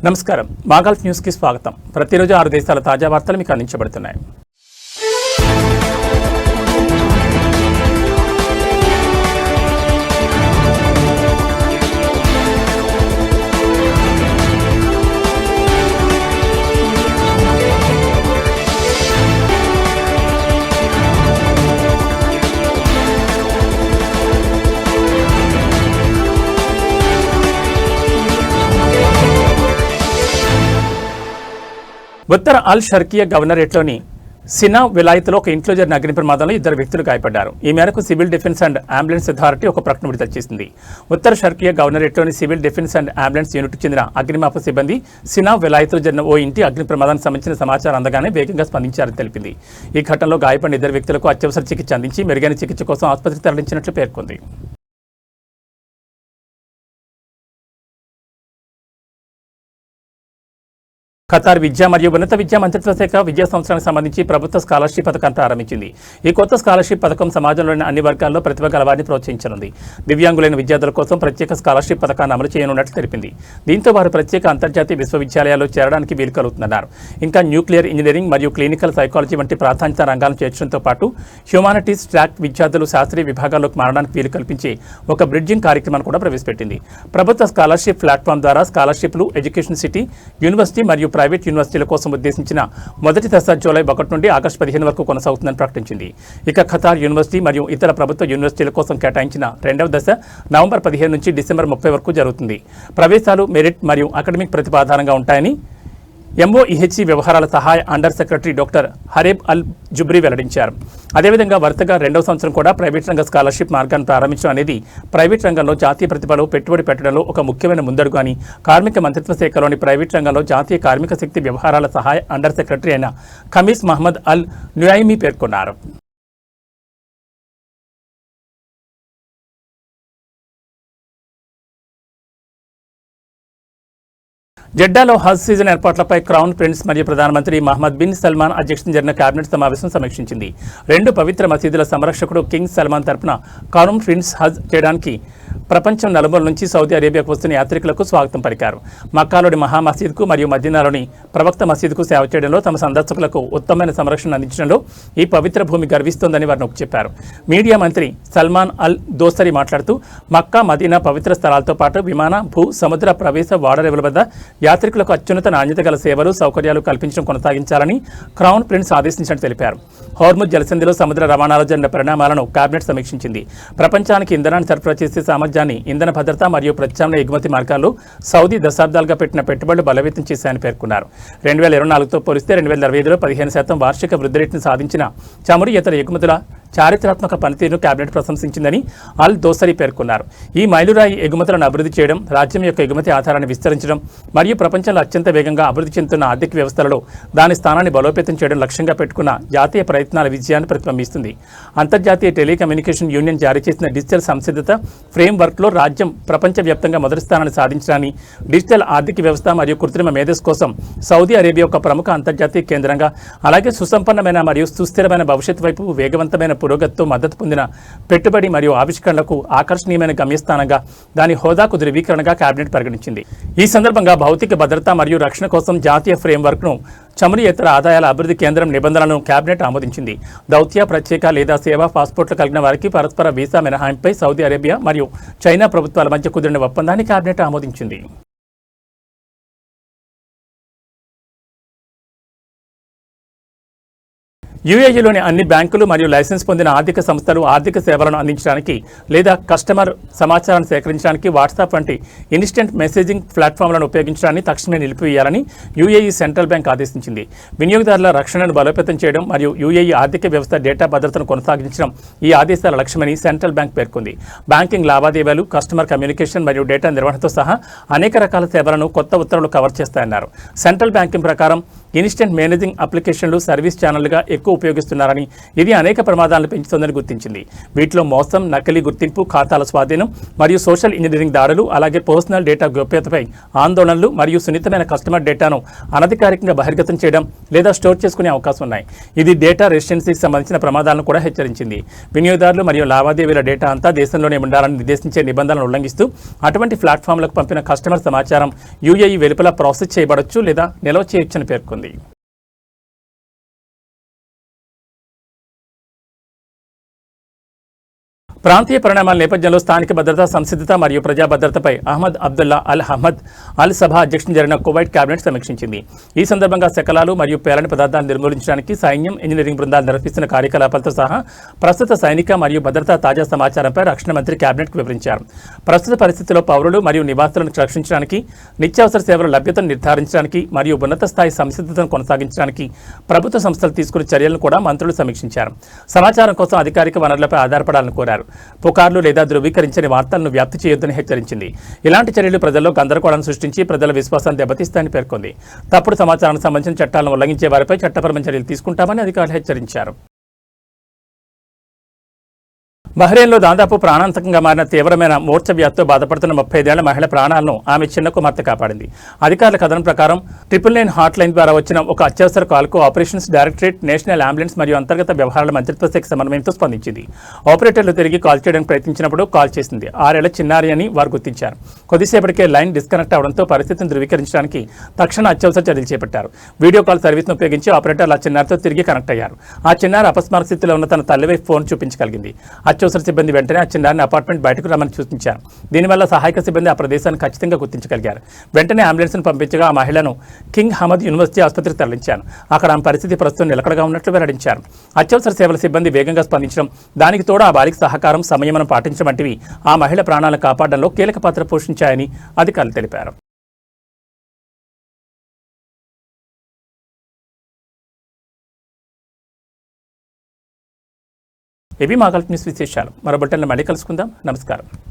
నమస్కారం, మాగల్ఫ్ న్యూస్ కి స్వాగతం. ప్రతిరోజు 6 దేశాల తాజా వార్తలు మీకు అందించబడుతున్నాయి. ఉత్తర అల్ షర్కియా గవర్నరేట్లోని సినా విలాయత్లో ఒక ఇంట్లో జరిగిన అగ్ని ప్రమాదంలో 2 వ్యక్తులు గాయపడ్డారు. ఈ మేరకు civil defence and ambulance authority ఒక ప్రకటన విడుదల చేసింది. ఉత్తర షర్కియా గవర్నరేట్లోని సివిల్ డిఫెన్స్ అండ్ అంబులెన్స్ యూనిట్కు చెందిన అగ్నిమాపక సిబ్బంది సినా విలాయత్లో జరిగిన ఓ ఇంటి అగ్ని ప్రమాదానికి సంబంధించిన సమాచారం అందగానే వేగంగా స్పందించారని తెలిపింది. ఈ ఘటనలో గాయపడిన 2 వ్యక్తులకు అత్యవసర చికిత్స అందించి మెరుగైన చికిత్స కోసం ఆసుపత్రికి తరలించినట్లు పేర్కొంది. ఖతార్ విద్య మరియు ఉన్నత విద్యా మంత్రిత్వ శాఖ విద్యా సంవత్సరానికి సంబంధించి ప్రభుత్వ స్కాలర్షిప్ పథకాన్ని ప్రారంభించింది. ఈ కొత్త స్కాలర్షిప్ పథకం సమాజంలోని అన్ని వర్గాల్లో ప్రతిభ గల వారిని ప్రోత్సహించనుంది. దివ్యాంగులైన విద్యార్థుల కోసం ప్రత్యేక స్కాలర్షిప్ పథకాన్ని అమలు చేయనున్నట్లు తెలిపింది. దీంతో వారు ప్రత్యేక అంతర్జాతీయ విశ్వవిద్యాలయాల్లో చేరడానికి వీలు కలుగుతున్నారు. ఇంకా న్యూక్లియర్ ఇంజనీరింగ్ మరియు క్లినికల్ సైకాలజీ వంటి ప్రాధాన్యత రంగాలను చేర్చడంతో పాటు హ్యూమానిటీస్ ట్రాక్ విద్యార్థులు శాస్త్రీయ విభాగాల్లోకి మారడానికి వీలు కల్పించే ఒక బ్రిడ్జింగ్ కార్యక్రమాన్ని కూడా ప్రవేశపెట్టింది. ప్రభుత్వ స్కాలర్షిప్ ప్లాట్ఫామ్ ద్వారా స్కాలర్షిప్లు ఎడ్యుకేషన్ సిటీ, యూనివర్సిటీ మరియు ప్రైవేట్ యూనివర్సిటీల కోసం ఉద్దేశించిన మొదటి దశ జూలై 1 నుండి ఆగస్టు 15 వరకు కొనసాగుతుందని ప్రకటించింది. ఇక ఖతార్ యూనివర్సిటీ మరియు ఇతర ప్రభుత్వ యూనివర్సిటీల కోసం కేటాయించిన 2వ దశ నవంబర్ 15 నుంచి డిసెంబర్ 30 వరకు జరుగుతుంది. ప్రవేశాలు మెరిట్ మరియు అకాడమిక్ ప్రతిభ ఆధారంగా ఉంటాయని ఎంఓఈహెచ్సి వ్యవహారాల సహాయ అండర్ సెక్రటరీ డాక్టర్ హరేబ్ అల్ జుబ్రీ వెల్లడించారు. అదేవిధంగా వరుసగా 2వ సంవత్సరం కూడా ప్రైవేట్ రంగ స్కాలర్షిప్ మార్గాన్ని ప్రారంభించడం అనేది ప్రైవేట్ రంగంలో జాతీయ ప్రతిభలో పెట్టుబడి పెట్టడంలో ఒక ముఖ్యమైన ముందడుగు అని కార్మిక మంత్రిత్వ శాఖలోని ప్రైవేట్ రంగంలో జాతీయ కార్మిక శక్తి వ్యవహారాల సహాయ అండర్ సెక్రటరీ అయిన ఖమీస్ మహమ్మద్ అల్ నుయాయిమీ పేర్కొన్నారు. జెడ్డాలో హజ్ సీజన్ ఏర్పాట్లపై క్రౌన్ ప్రిన్స్ మరియు ప్రధానమంత్రి మహమ్మద్ బిన్ సల్మాన్ అధ్యక్షతన జరిగిన కేబినెట్ సమావేశం సమీక్షించింది. 2 పవిత్ర మసీదుల సంరక్షకుడు కింగ్ సల్మాన్ తరపున క్రౌన్ ప్రిన్స్ హజ్ చేయడానికి ప్రపంచం నలుమూల నుంచి సౌదీ అరేబియాకు వస్తున్న యాత్రికులకు స్వాగతం పలికారు. మక్కాలోని మహా మసీద్కు మరియు మదీనాలోని ప్రవక్త మసీద్కు సేవ చేయడంలో తమ సందర్శకులకు ఉత్తమమైన సంరక్షణ అందించడంలో ఈ పవిత్ర భూమి గర్విస్తోందని వారు నొక్కి చెప్పారు. మీడియా మంత్రి సల్మాన్ అల్ దోసరి మాట్లాడుతూ మక్కా, మదీనా పవిత్ర స్థలాలతో పాటు విమాన, భూ, సముద్ర ప్రవేశ ఓడరేవుల వద్ద యాత్రికులకు అత్యున్నత నాణ్యత గల సేవలు, సౌకర్యాలు కల్పించడం కొనసాగించాలని క్రౌన్ ప్రిన్స్ ఆదేశించినట్టు తెలిపారు. హోర్ముజ్ జలసంధిలో సముద్ర రవాణాలో జరిగిన పరిణామాలను కేబినెట్ సమీక్షించింది. ప్రపంచానికి ఇంధనాన్ని సరఫరా చేసే సామర్థ్యాన్ని, ఇంధన భద్రత మరియు ప్రత్యామ్నాయ ఎగుమతి మార్గాల్లో సౌదీ దశాబ్దాలుగా పెట్టిన పెట్టుబడులు బలోపేతం చేశాయని పేర్కొన్నారు. 2024తో పోలిస్తే 2025లో 15% వార్షిక వృద్ధి రేటును సాధించిన చమురు ఇతర ఎగుమతుల చారిత్రాత్మక పనితీరును కేబినెట్ ప్రశంసించిందని అల్ దోసరి పేర్కొన్నారు. ఈ మైలురాయి ఎగుమతులను అభివృద్ధి చేయడం, రాజ్యం యొక్క ఎగుమతి ఆధారాన్ని విస్తరించడం మరియు ప్రపంచంలో అత్యంత వేగంగా అభివృద్ధి చెందుతున్న ఆర్థిక వ్యవస్థలలో దాని స్థానాన్ని బలోపేతం చేయడం లక్ష్యంగా పెట్టుకున్న జాతీయ ప్రయత్నాల విజయాన్ని ప్రతిబింబిస్తుంది. అంతర్జాతీయ టెలికమ్యూనికేషన్ యూనియన్ జారీ చేసిన డిజిటల్ సంసిద్ధత ఫ్రేమ్వర్క్లో రాజ్యం ప్రపంచవ్యాప్తంగా మొదటి స్థానాన్ని సాధించడాన్ని, డిజిటల్ ఆర్థిక వ్యవస్థ మరియు కృత్రిమ మేధస్సు కోసం సౌదీ అరేబియా ఒక ప్రముఖ అంతర్జాతీయ కేంద్రంగా, అలాగే సుసంపన్నమైన మరియు సుస్థిరమైన భవిష్యత్తు వైపు వేగవంతమైన పురోగతితో మద్దతు పొందిన పెట్టుబడి మరియు ఆవిష్కరణలకు ఆకర్షణీయమైన గమ్యస్థానంగా దాని హోదాకు ధృవీకరణగా కేబినెట్ పరిగణించింది. ఈ సందర్భంగా భౌతిక భద్రత మరియు రక్షణ కోసం జాతీయ ఫ్రేమ్వర్క్ను, చమురు ఆదాయాల అభివృద్ధి కేంద్రం నిబంధనలను కేబినెట్ ఆమోదించింది. దౌత్య, ప్రత్యేక లేదా సేవా పాస్పోర్ట్లు కలిగిన వారికి పరస్పర వీసా మినహాయింపై సౌదీ అరేబియా మరియు చైనా ప్రభుత్వాల మధ్య కుదిరిన ఒప్పందాన్ని కేబినెట్ ఆమోదించింది. యూఏఈలోని అన్ని బ్యాంకులు మరియు లైసెన్స్ పొందిన ఆర్థిక సంస్థలు ఆర్థిక సేవలను అందించడానికి లేదా కస్టమర్ సమాచారాన్ని సేకరించడానికి వాట్సాప్ వంటి ఇన్స్టెంట్ మెసేజింగ్ ప్లాట్ఫామ్లను ఉపయోగించడాన్ని తక్షణమే నిలిపివేయాలని యూఏఈ సెంట్రల్ బ్యాంక్ ఆదేశించింది. వినియోగదారుల రక్షణను బలోపేతం చేయడం మరియు యూఏఈ ఆర్థిక వ్యవస్థ డేటా భద్రతను కొనసాగించడం ఈ ఆదేశాల లక్ష్యమని సెంట్రల్ బ్యాంక్ పేర్కొంది. బ్యాంకింగ్ లావాదేవీలు, కస్టమర్ కమ్యూనికేషన్ మరియు డేటా నిర్వహణతో సహా అనేక రకాల సేవలను కొత్త ఉత్తర్వులు కవర్ చేస్తాయన్నారు. సెంట్రల్ బ్యాంకింగ్ ప్రకారం ఇన్స్టెంట్ మేనేజింగ్ అప్లికేషన్లు సర్వీస్ ఛానళ్లుగా ఎక్కువ ఎక్కువ ఉపయోగిస్తున్నారని, ఇది అనేక ప్రమాదాలను పెంచుతోందని గుర్తించింది. వీటిలో మోసం, నకిలీ గుర్తింపు, ఖాతాల స్వాధీనం మరియు సోషల్ ఇంజనీరింగ్ దాడులు, అలాగే పర్సనల్ డేటా గోప్యతపై ఆందోళనలు మరియు సున్నితమైన కస్టమర్ డేటాను అనధికారికంగా బహిర్గతం చేయడం లేదా స్టోర్ చేసుకునే అవకాశం ఉన్నాయి. ఇది డేటా రెసిస్టెన్సీకి సంబంధించిన ప్రమాదాలను కూడా హెచ్చరించింది. వినియోగదారులు మరియు లావాదేవీల డేటా అంతా దేశంలోనే ఉండాలని నిర్దేశించే నిబంధనలను ఉల్లంఘిస్తూ అటువంటి ప్లాట్ఫామ్లకు పంపిన కస్టమర్ సమాచారం యూఏఈ వెలుపల ప్రాసెస్ చేయబడొచ్చు లేదా నిల్వ చేయొచ్చని పేర్కొంది. ప్రాంతీయ పరిణామాల నేపథ్యంలో స్థానిక భద్రతా సంసిద్ధత మరియు ప్రజా భద్రతపై అహ్మద్ అబ్దుల్లా అల్ అహ్మద్ అల్ సభా అధ్యక్షతన జరిగిన కువైట్ కేబినెట్ సమీక్షించింది. ఈ సందర్భంగా శకలాలు మరియు పేలని పదార్థాలను నిర్మూలించడానికి సైన్యం, ఇంజనీరింగ్ బృందాలు నిర్వహిస్తున్న కార్యకలాపాలతో సహా ప్రస్తుత సైనిక మరియు భద్రతా తాజా సమాచారంపై రక్షణ మంత్రి కేబినెట్కు వివరించారు. ప్రస్తుత పరిస్థితుల్లో పౌరులు మరియు నివాసులను రక్షించడానికి, నిత్యావసర సేవల లభ్యతను నిర్ధారించడానికి మరియు ఉన్నత స్థాయి సంసిద్ధతను కొనసాగించడానికి ప్రభుత్వ సంస్థలు తీసుకున్న చర్యలను కూడా మంత్రులు సమీక్షించారు. సమాచారం కోసం అధికారిక వనరులపై ఆధారపడాలని కోరారు. పుకార్లు లేదా ధృవీకరించని వార్తలను వ్యాప్తి చేయొద్దని హెచ్చరించింది. ఇలాంటి చర్యలు ప్రజల్లో గందరగోళాన్ని సృష్టించి ప్రజల విశ్వాసాన్ని దెబ్బతీస్తాయని పేర్కొంది. తప్పుడు సమాచారానికి సంబంధించిన చట్టాలను ఉల్లంఘించే వారిపై చట్టపరమైన చర్యలు తీసుకుంటామని అధికారులు హెచ్చరించారు. బహ్రెయిన్లో దాదాపు ప్రాణాంతకంగా మారిన తీవ్రమైన మూర్ఛవ్యాధితో బాధపడుతున్న 35 ఏళ్ల మహిళ ప్రాణాలను ఆమె చిన్న కుమార్తె కాపాడింది. అధికారుల కథనం ప్రకారం 999 హాట్ లైన్ ద్వారా వచ్చిన ఒక అత్యవసర కాల్కు ఆపరేషన్స్ డైరెక్టరేట్, నేషనల్ అంబులెన్స్ మరియు అంతర్గత వ్యవహారాల మంత్రిత్వ శాఖ సమన్వయంతో స్పందించింది. ఆపరేటర్లు తిరిగి కాల్ చేయడానికి ప్రయత్నించినప్పుడు కాల్ చేసింది 6 ఏళ్ల చిన్నారి అని వారు గుర్తించారు. కొద్దిసేపటికే లైన్ డిస్కనెక్ట్ అవడంతో పరిస్థితిని ధృవీకరించడానికి తక్షణ అత్యవసర చర్యలు చేపట్టారు. వీడియో కాల్ సర్వీస్ను ఉపయోగించి ఆపరేటర్లు ఆ చిన్నారితో తిరిగి కనెక్ట్ అయ్యారు. ఆ చిన్నారి అపస్మారక స్థితిలో ఉన్న తన తల్లివైపు ఫోన్ చూపించగలిగింది. అత్యవసర సిబ్బంది వెంటనే ఆ చిన్నారిని అపార్ట్మెంట్ బయటకు రమ్మని సూచించారు. దీనివల్ల సహాయక సిబ్బంది ఆ ప్రదేశాన్ని ఖచ్చితంగా గుర్తించగలిగారు. వెంటనే అంబులెన్స్ను పంపించగా ఆ మహిళను కింగ్ హమద్ యూనివర్సిటీ ఆసుపత్రికి తరలించారు. అక్కడ ఆమె పరిస్థితి ప్రస్తుతం నిలకడగా ఉన్నట్లు వెల్లడించారు. అత్యవసర సేవల సిబ్బంది వేగంగా స్పందించడం, దానికి తోడు ఆ వారికి సహకారం, సంయమనం పాటించడం వంటివి ఆ మహిళ ప్రాణాలను కాపాడడంలో కీలక పాత్ర పోషించాయని అధికారులు తెలిపారు. ఇవి మా గల్ఫ్ న్యూస్ విశేషాలు. మరో బులెటిన్లో మళ్ళీ కలుసుకుందాం. నమస్కారం.